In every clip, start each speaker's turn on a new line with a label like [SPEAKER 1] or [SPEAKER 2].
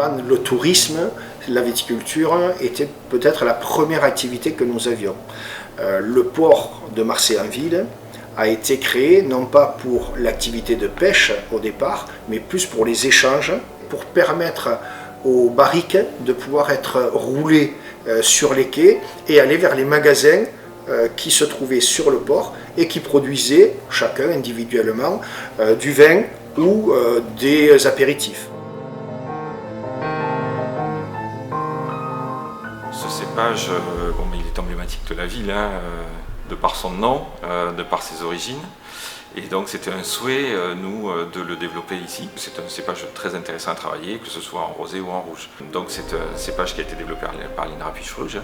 [SPEAKER 1] avant le tourisme, la viticulture était peut-être la première activité que nous avions. Le port de Marseille-en-Ville a été créé non pas pour l'activité de pêche au départ, mais plus pour les échanges, pour permettre aux barriques de pouvoir être roulées sur les quais et aller vers les magasins qui se trouvaient sur le port et qui produisaient chacun individuellement du vin ou des apéritifs.
[SPEAKER 2] Ce cépage, il est emblématique de la ville, de par son nom, de par ses origines. Et donc c'était un souhait, nous, de le développer ici. C'est un cépage très intéressant à travailler, que ce soit en rosé ou en rouge. Donc c'est un cépage qui a été développé par l'INRA Puch-Rouge,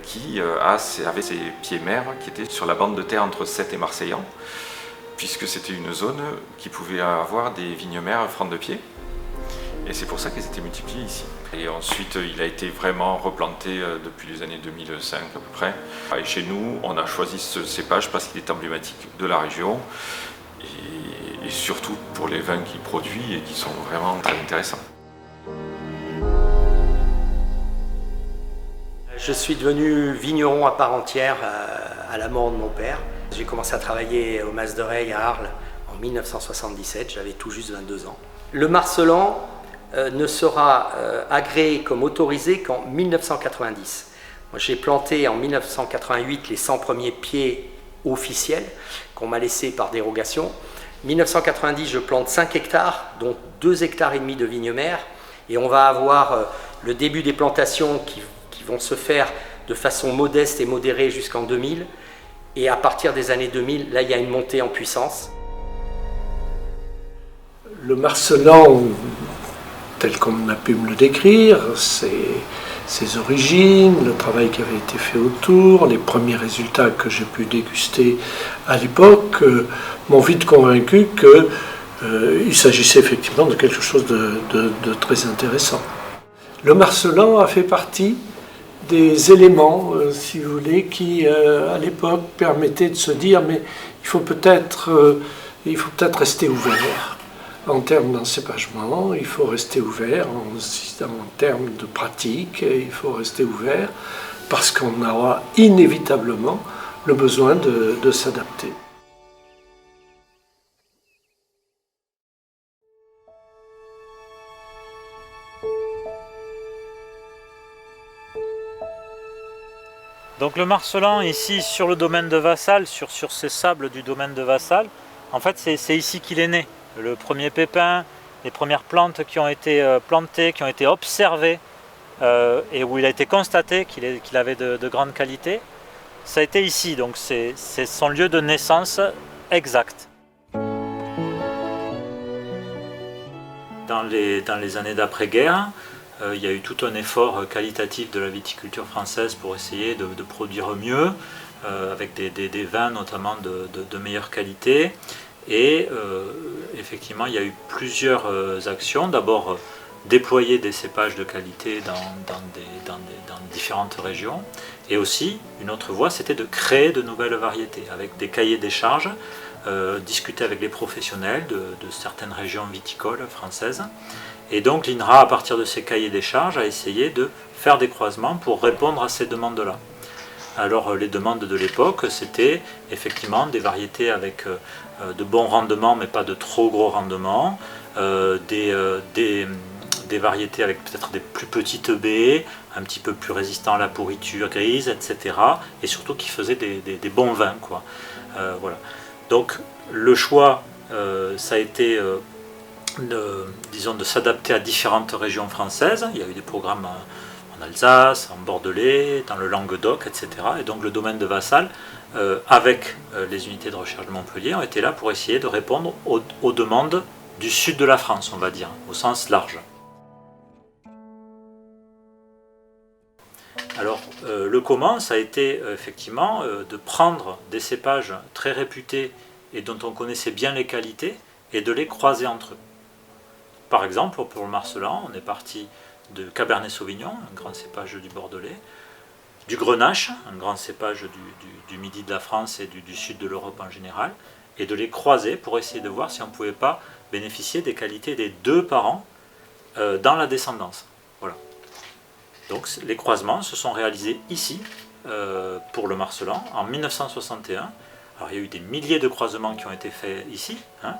[SPEAKER 2] qui avait ses pieds mères qui étaient sur la bande de terre entre Sète et Marseillan, puisque c'était une zone qui pouvait avoir des vignes mères francs de pied. Et c'est pour ça qu'elles étaient multipliées ici. Et ensuite, il a été vraiment replanté depuis les années 2005 à peu près. Et chez nous, on a choisi ce cépage parce qu'il est emblématique de la région et surtout pour les vins qu'il produit et qui sont vraiment très intéressants.
[SPEAKER 3] Je suis devenu vigneron à part entière à la mort de mon père. J'ai commencé à travailler au Mas de Reille à Arles en 1977, j'avais tout juste 22 ans. Le Marcellan ne sera agréé comme autorisé qu'en 1990. Moi, j'ai planté en 1988 les 100 premiers pieds officiels qu'on m'a laissés par dérogation. 1990, je plante 5 hectares, dont 2,5 hectares de vignes mères, et on va avoir le début des plantations qui vont se faire de façon modeste et modérée jusqu'en 2000, et à partir des années 2000, là, il y a une montée en puissance.
[SPEAKER 4] Le Marcellan, tel qu'on a pu me le décrire, ses origines, le travail qui avait été fait autour, les premiers résultats que j'ai pu déguster à l'époque m'ont vite convaincu qu'il s'agissait effectivement de quelque chose de très intéressant. Le Marcellan a fait partie des éléments, si vous voulez, qui à l'époque permettaient de se dire mais il faut peut-être rester ouvert. En termes d'encépagement, il faut rester ouvert, en termes de pratique, il faut rester ouvert parce qu'on aura inévitablement le besoin de s'adapter.
[SPEAKER 5] Donc le Marcellan ici sur le domaine de Vassal, sur ces sables du domaine de Vassal, en fait c'est ici qu'il est né. Le premier pépin, les premières plantes qui ont été plantées, qui ont été observées et où il a été constaté qu'il avait de grandes qualités, ça a été ici, donc c'est son lieu de naissance exact. Dans les années d'après-guerre, il y a eu tout un effort qualitatif de la viticulture française pour essayer de produire mieux, avec des vins notamment de meilleure qualité. Et effectivement, il y a eu plusieurs actions. D'abord, déployer des cépages de qualité dans différentes régions. Et aussi, une autre voie, c'était de créer de nouvelles variétés, avec des cahiers des charges, discuter avec les professionnels de certaines régions viticoles françaises. Et donc l'INRA, à partir de ces cahiers des charges, a essayé de faire des croisements pour répondre à ces demandes-là. Alors les demandes de l'époque, c'était effectivement des variétés avec de bons rendements mais pas de trop gros rendements, des variétés avec peut-être des plus petites baies, un petit peu plus résistants à la pourriture grise, etc. Et surtout qui faisaient des bons vins, quoi. Voilà. Donc le choix, ça a été de s'adapter à différentes régions françaises. Il y a eu des programmes en Alsace, en Bordelais, dans le Languedoc, etc. Et donc le domaine de Vassal, avec les unités de recherche de Montpellier, ont été là pour essayer de répondre aux demandes du sud de la France, on va dire, au sens large. Alors le comment, ça a été effectivement de prendre des cépages très réputés et dont on connaissait bien les qualités et de les croiser entre eux. Par exemple, pour le Marcellan, on est parti de Cabernet Sauvignon, un grand cépage du Bordelais, du Grenache, un grand cépage du midi de la France et du sud de l'Europe en général, et de les croiser pour essayer de voir si on ne pouvait pas bénéficier des qualités des deux parents dans la descendance. Donc les croisements se sont réalisés ici, pour le Marcellan, en 1961. Alors il y a eu des milliers de croisements qui ont été faits ici, hein,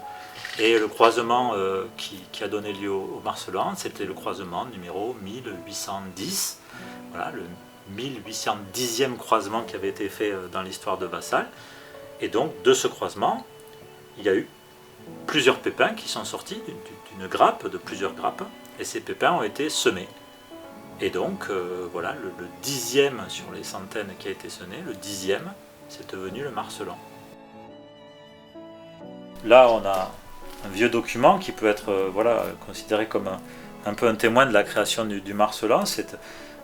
[SPEAKER 5] et le croisement qui a donné lieu au Marcellan, c'était le croisement numéro 1810, voilà, le 1810e croisement qui avait été fait dans l'histoire de Vassal. Et donc de ce croisement, il y a eu plusieurs pépins qui sont sortis d'une grappe, de plusieurs grappes, et ces pépins ont été semés. Et donc voilà, le 10e sur les centaines qui a été semé, le 10e, c'est devenu le Marcellan. Là on a un vieux document qui peut être voilà, considéré comme un peu un témoin de la création du Marcellan.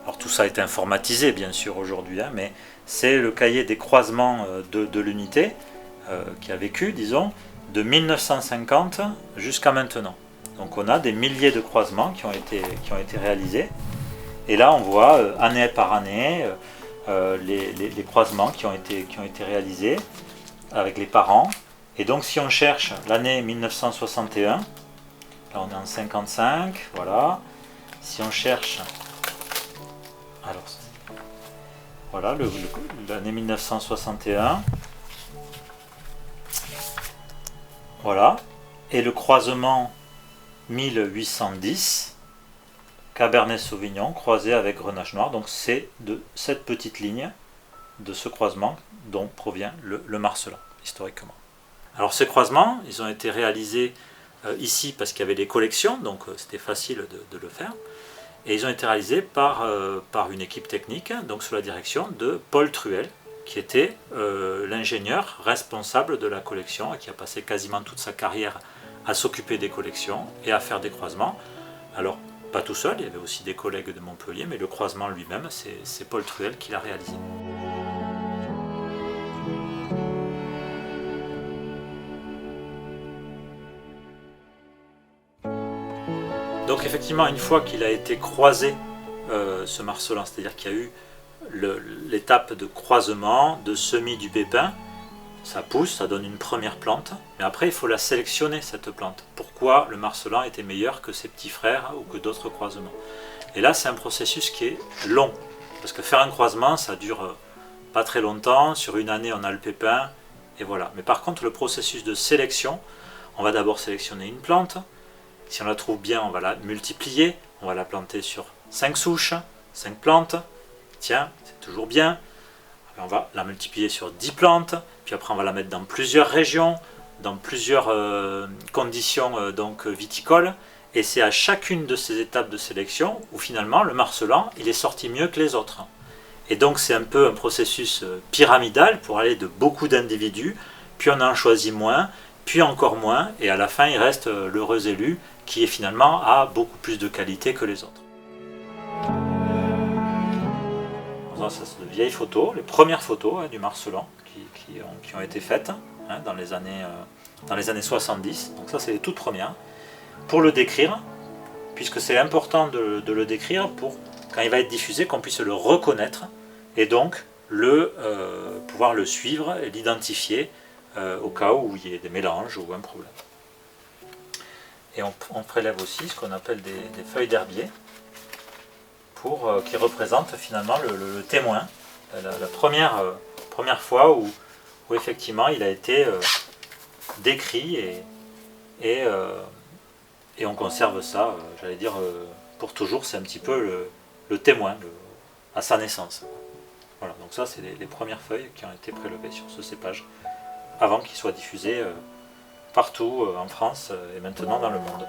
[SPEAKER 5] Alors tout ça est informatisé bien sûr aujourd'hui, hein, mais c'est le cahier des croisements de l'unité qui a vécu, disons, de 1950 jusqu'à maintenant. Donc on a des milliers de croisements qui ont été réalisés. Et là on voit année par année les croisements qui ont été réalisés avec les parents. Et donc si on cherche l'année 1961, là on est en 55, voilà. Si on cherche, alors voilà l'année 1961, voilà, et le croisement 1810, Cabernet Sauvignon croisé avec Grenache Noir. Donc c'est de cette petite ligne, de ce croisement, dont provient le Marcellan, historiquement. Alors ces croisements, ils ont été réalisés ici parce qu'il y avait des collections, donc c'était facile de le faire. Et ils ont été réalisés par une équipe technique, donc sous la direction de Paul Truel, qui était l'ingénieur responsable de la collection et qui a passé quasiment toute sa carrière à s'occuper des collections et à faire des croisements. Alors, pas tout seul, il y avait aussi des collègues de Montpellier, mais le croisement lui-même, c'est Paul Truel qui l'a réalisé. Donc effectivement, une fois qu'il a été croisé, ce Marcellan, c'est-à-dire qu'il y a eu l'étape de croisement, de semis du pépin, ça pousse, ça donne une première plante, mais après il faut la sélectionner, cette plante. Pourquoi le Marcellan était meilleur que ses petits frères ou que d'autres croisements? Et là c'est un processus qui est long, parce que faire un croisement ça dure pas très longtemps, sur une année on a le pépin, et voilà. Mais par contre le processus de sélection, on va d'abord sélectionner une plante, si on la trouve bien on va la multiplier, on va la planter sur 5 souches, 5 plantes, tiens, c'est toujours bien. On va la multiplier sur 10 plantes, puis après on va la mettre dans plusieurs régions, dans plusieurs conditions donc viticoles, et c'est à chacune de ces étapes de sélection où finalement le Marcellan il est sorti mieux que les autres. Et donc c'est un peu un processus pyramidal pour aller de beaucoup d'individus, puis on en choisit moins, puis encore moins, et à la fin il reste l'heureux élu qui est finalement a beaucoup plus de qualité que les autres. Ça c'est de vieilles photos, les premières photos du Marcellan qui ont été faites dans les années 70, donc ça c'est les toutes premières. Pour le décrire, puisque c'est important de le décrire pour, quand il va être diffusé, qu'on puisse le reconnaître et donc pouvoir le suivre et l'identifier au cas où il y ait des mélanges ou un problème. Et on prélève aussi ce qu'on appelle des feuilles d'herbier, qui représente finalement le témoin, la première fois où effectivement il a été décrit et on conserve ça, j'allais dire, pour toujours. C'est un petit peu le témoin à sa naissance. Voilà, donc ça c'est les premières feuilles qui ont été prélevées sur ce cépage avant qu'il soit diffusé partout en France et maintenant dans le monde.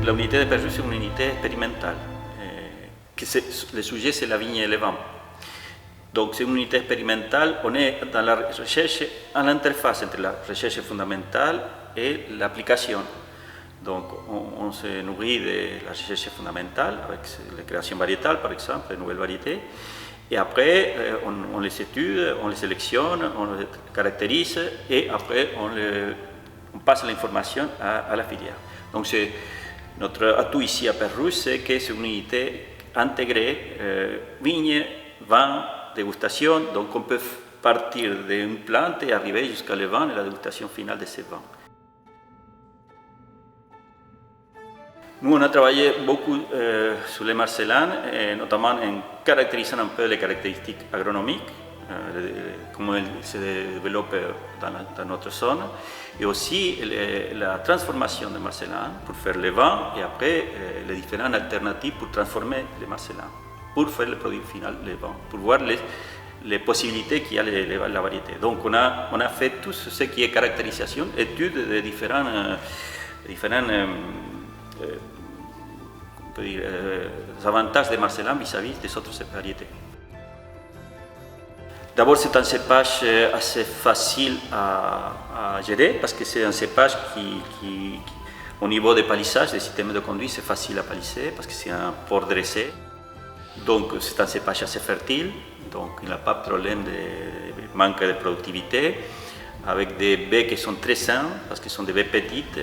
[SPEAKER 6] La unité de perche, c'est une unité expérimentale. Le sujet, c'est la vigne et le vin. Donc, c'est une unité expérimentale. On est dans la recherche, à l'interface entre la recherche fondamentale et l'application. Donc, on se nourrit de la recherche fondamentale, avec la création variétale, par exemple, de nouvelles variétés. Et après, on les étudie, on les sélectionne, on les caractérise et après on passe l'information à la filière. Donc notre atout ici à Père-Rouge, c'est que c'est une unité intégrée, vigne, vin, dégustation, donc on peut partir d'une plante et arriver jusqu'à le vin et la dégustation finale de ces vins. Nous, on a travaillé beaucoup sur les marsellanes, notamment en caractérisant un peu les caractéristiques agronomiques, comment elles se développent dans notre zone, et aussi la transformation des marsellanes pour faire le vin et après les différentes alternatives pour transformer les marsellanes, pour faire le produit final, le vin, pour voir les possibilités qu'il y a la variété. Donc on a fait tout ce qui est caractérisation, études de différents avantages des marsellanes vis-à-vis des autres variétés. D'abord, c'est un cépage assez facile à gérer parce que c'est un cépage qui, au niveau des palissages, des systèmes de conduite, c'est facile à palisser parce que c'est un port dressé. Donc, c'est un cépage assez fertile, donc il n'a pas de problème de manque de productivité, avec des baies qui sont très saines, parce que ce sont des baies petites,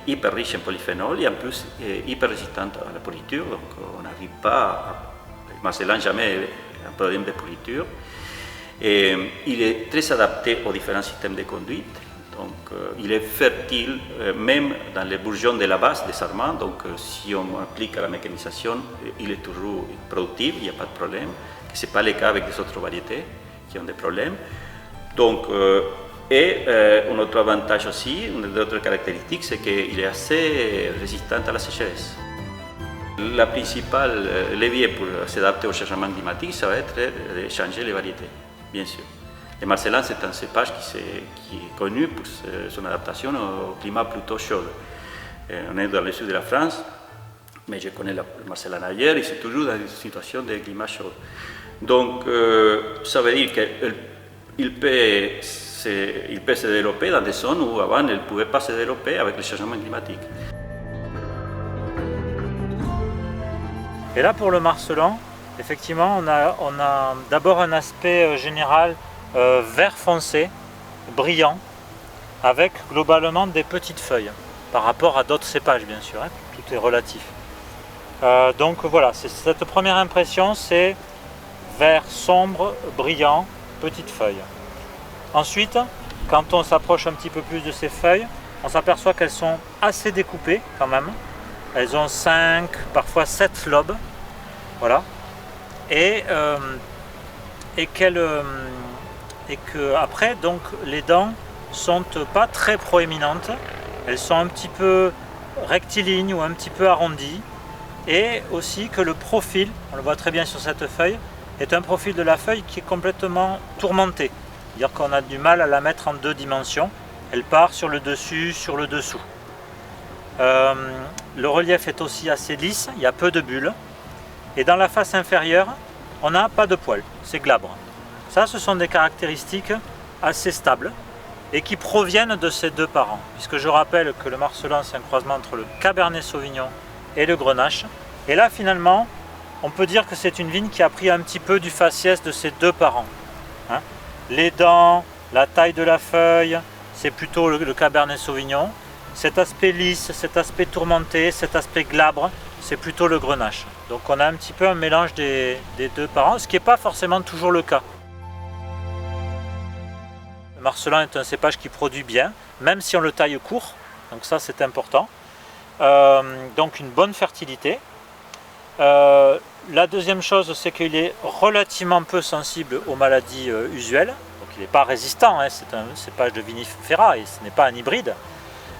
[SPEAKER 6] hyper riches en polyphénol et en plus hyper résistantes à la pourriture. Donc on n'arrive pas, le marcellan jamais un problème de pourriture. Et il est très adapté aux différents systèmes de conduite. Donc il est fertile même dans les bourgeons de la base des sarments. Donc si on applique à la mécanisation, il est toujours productif, il n'y a pas de problème. Ce n'est pas le cas avec des autres variétés qui ont des problèmes. Donc, un autre avantage aussi, une autre caractéristique, c'est qu'il est assez résistant à la sécheresse. La principale levier pour s'adapter au changement climatique, ça va être de changer les variétés, bien sûr. Le marcellan, c'est un cépage qui est connu pour son adaptation au climat plutôt chaud. On est dans le sud de la France, mais je connais le marcellan ailleurs et c'est toujours dans une situation de climat chaud. Donc, ça veut dire qu'il peut se développer dans des zones où avant il ne pouvait pas se développer avec le changement climatique.
[SPEAKER 5] Et là pour le marcellan, effectivement on a d'abord un aspect général vert foncé, brillant, avec globalement des petites feuilles, par rapport à d'autres cépages bien sûr, hein, tout est relatif. Donc voilà, cette première impression c'est vert sombre, brillant, petites feuilles. Ensuite, quand on s'approche un petit peu plus de ces feuilles, on s'aperçoit qu'elles sont assez découpées quand même. Elles ont 5, parfois 7 lobes. Voilà. Et que après, donc, les dents sont pas très proéminentes. Elles sont un petit peu rectilignes ou un petit peu arrondies. Et aussi que le profil, on le voit très bien sur cette feuille, est un profil de la feuille qui est complètement tourmenté. C'est-à-dire qu'on a du mal à la mettre en deux dimensions. Elle part sur le dessus, sur le dessous. Le relief est aussi assez lisse, il y a peu de bulles. Et dans la face inférieure, on n'a pas de poils, c'est glabre. Ça, ce sont des caractéristiques assez stables et qui proviennent de ces deux parents. Puisque je rappelle que le marcellan, c'est un croisement entre le cabernet sauvignon et le grenache. Et là, finalement, on peut dire que c'est une vigne qui a pris un petit peu du faciès de ces deux parents. Hein, les dents, la taille de la feuille, c'est plutôt le cabernet sauvignon. Cet aspect lisse, cet aspect tourmenté, cet aspect glabre, c'est plutôt le grenache. Donc on a un petit peu un mélange des deux parents, ce qui n'est pas forcément toujours le cas. Le marcellan est un cépage qui produit bien, même si on le taille court, donc ça c'est important. Donc une bonne fertilité. La deuxième chose, c'est qu'il est relativement peu sensible aux maladies usuelles. Donc il n'est pas résistant, hein, c'est un cépage de vinifera et ce n'est pas un hybride.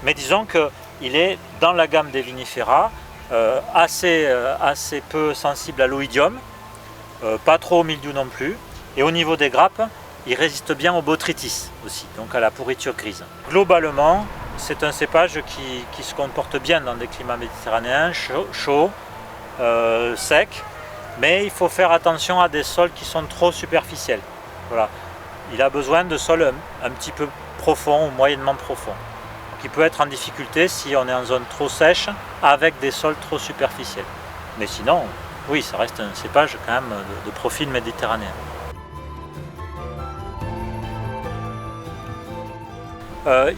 [SPEAKER 5] Mais disons qu'il est dans la gamme des vinifera, assez peu sensible à l'oïdium, pas trop au mildiou non plus. Et au niveau des grappes, il résiste bien au botrytis aussi, donc à la pourriture grise. Globalement, c'est un cépage qui se comporte bien dans des climats méditerranéens, chauds, secs, mais il faut faire attention à des sols qui sont trop superficiels. Voilà. Il a besoin de sols un petit peu profonds ou moyennement profonds, qui peut être en difficulté si on est en zone trop sèche avec des sols trop superficiels. Mais sinon, oui, ça reste un cépage quand même de profil méditerranéen.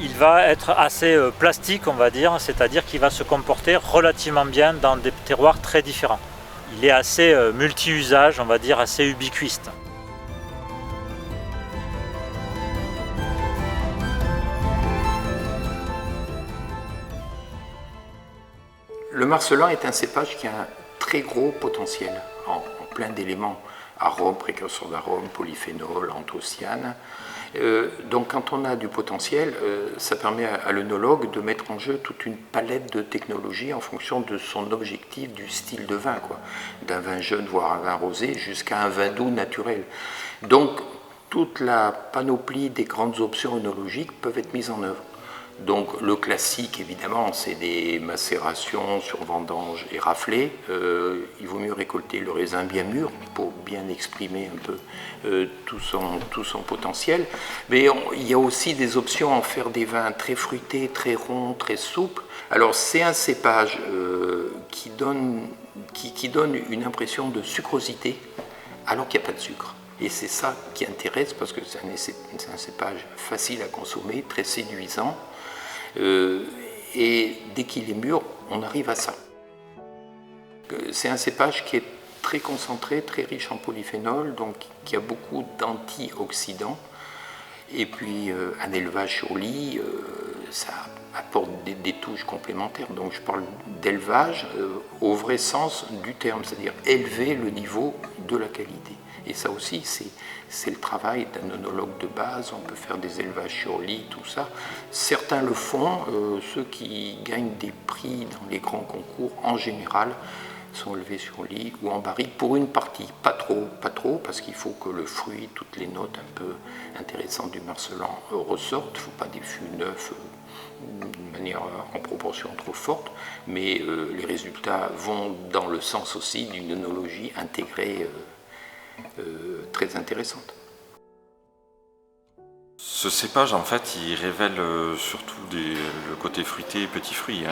[SPEAKER 5] Il va être assez plastique, on va dire, c'est-à-dire qu'il va se comporter relativement bien dans des terroirs très différents. Il est assez multi-usage, on va dire, assez ubiquiste.
[SPEAKER 7] Le marcelin est un cépage qui a un très gros potentiel en plein d'éléments, arômes, précurseurs d'arômes, polyphénols, anthocyanes. Donc quand on a du potentiel, ça permet à l'œnologue de mettre en jeu toute une palette de technologies en fonction de son objectif, du style de vin, d'un vin jeune, voire un vin rosé, jusqu'à un vin doux naturel. Donc toute la panoplie des grandes options œnologiques peuvent être mises en œuvre. Donc le classique, évidemment, c'est des macérations sur vendange et raflé. Il vaut mieux récolter le raisin bien mûr pour bien exprimer un peu tout son potentiel. Mais il y a aussi des options à en faire des vins très fruités, très ronds, très souples. Alors c'est un cépage qui donne une impression de sucrosité alors qu'il n'y a pas de sucre. Et c'est ça qui intéresse parce que c'est un cépage facile à consommer, très séduisant. Et dès qu'il est mûr, on arrive à ça. C'est un cépage qui est très concentré, très riche en polyphénol, donc qui a beaucoup d'antioxydants. Et puis un élevage sur lit, ça apporte des touches complémentaires. Donc je parle d'élevage au vrai sens du terme, c'est-à-dire élever le niveau de la qualité. Et ça aussi, c'est le travail d'un œnologue de base. On peut faire des élevages sur lit, tout ça. Certains le font. Ceux qui gagnent des prix dans les grands concours, en général, sont élevés sur lit ou en barrique pour une partie. Pas trop, parce qu'il faut que le fruit, toutes les notes un peu intéressantes du marcelan ressortent. Il ne faut pas des fûts neufs d'une manière en proportion trop forte, mais les résultats vont dans le sens aussi d'une œnologie intégrée très intéressante.
[SPEAKER 2] Ce cépage, en fait, il révèle surtout le côté fruité et petits fruits.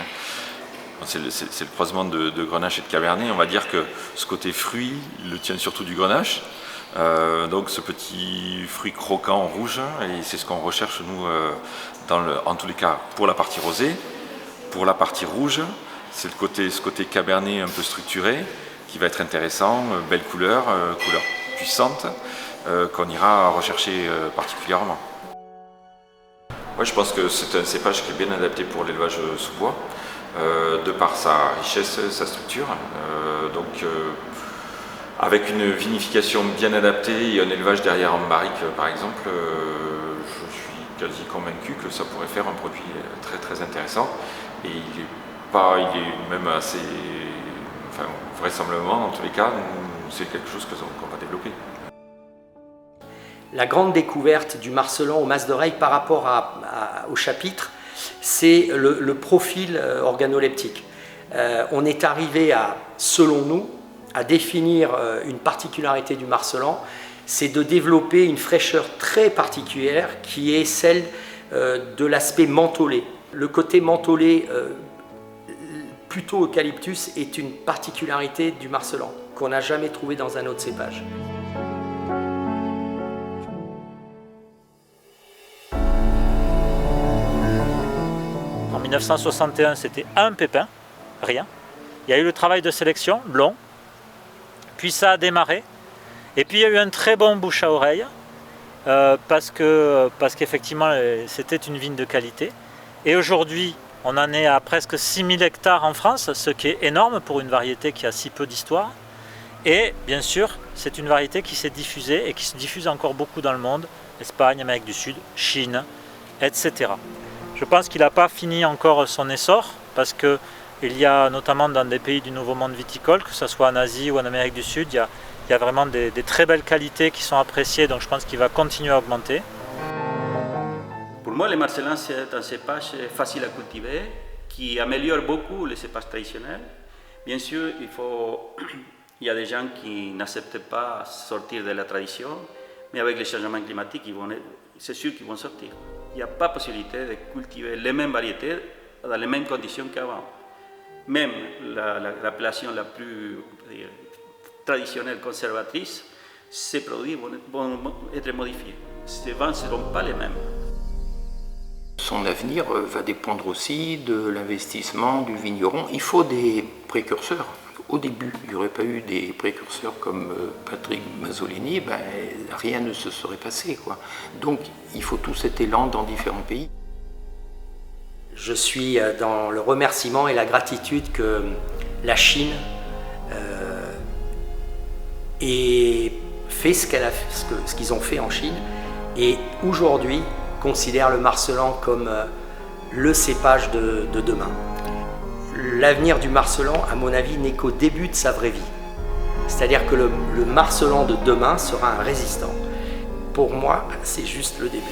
[SPEAKER 2] C'est le croisement de Grenache et de Cabernet. On va dire que ce côté fruit, il le tient surtout du Grenache. Donc ce petit fruit croquant rouge, et c'est ce qu'on recherche nous, en tous les cas, pour la partie rosée. Pour la partie rouge, c'est ce côté Cabernet un peu structuré, qui va être intéressant, belle couleur puissante, qu'on ira rechercher particulièrement. Ouais, je pense que c'est un cépage qui est bien adapté pour l'élevage sous bois, de par sa richesse, sa structure. Avec une vinification bien adaptée et un élevage derrière en barrique, par exemple, je suis quasi convaincu que ça pourrait faire un produit très très intéressant. Et il est même assez... vraisemblablement, dans tous les cas, c'est quelque chose qu'on va développer.
[SPEAKER 3] La grande découverte du marcelan au mas d'oreille par rapport au chapitre, c'est le profil organoleptique. On est arrivé selon nous, à définir une particularité du marcelan, c'est de développer une fraîcheur très particulière qui est celle de l'aspect mentholé. Le côté mentholé plutôt eucalyptus est une particularité du marcelan qu'on n'a jamais trouvé dans un autre cépage.
[SPEAKER 5] En 1961, c'était un pépin, rien. Il y a eu le travail de sélection, long, puis ça a démarré. Et puis il y a eu un très bon bouche à oreille, parce qu'effectivement c'était une vigne de qualité. Et aujourd'hui, on en est à presque 6000 hectares en France, ce qui est énorme pour une variété qui a si peu d'histoire. Et bien sûr, c'est une variété qui s'est diffusée et qui se diffuse encore beaucoup dans le monde, Espagne, Amérique du Sud, Chine, etc. Je pense qu'il n'a pas fini encore son essor, parce qu'il y a notamment dans des pays du nouveau monde viticole, que ce soit en Asie ou en Amérique du Sud, il y a vraiment des très belles qualités qui sont appréciées, donc je pense qu'il va continuer à augmenter.
[SPEAKER 6] Pour moi, le marcelin, c'est un cépage facile à cultiver, qui améliore beaucoup les cépages traditionnels. Bien sûr, il y a des gens qui n'acceptent pas sortir de la tradition, mais avec les changements climatiques, c'est sûr qu'ils vont sortir. Il n'y a pas possibilité de cultiver les mêmes variétés dans les mêmes conditions qu'avant. Même l'appellation la plus traditionnelles conservatrices, ces produits vont être modifiés. Ces vins ne seront pas les mêmes.
[SPEAKER 7] Son avenir va dépendre aussi de l'investissement du vigneron. Il faut des précurseurs. Au début, il n'y aurait pas eu des précurseurs comme Patrick Mazzolini, rien ne se serait passé, quoi. Donc il faut tout cet élan dans différents pays.
[SPEAKER 3] Je suis dans le remerciement et la gratitude que la Chine ait fait ce qu'ils ont fait en Chine et aujourd'hui considère le Marselan comme le cépage de demain. L'avenir du Marselan, à mon avis, n'est qu'au début de sa vraie vie. C'est-à-dire que le Marselan de demain sera un résistant. Pour moi, c'est juste le début.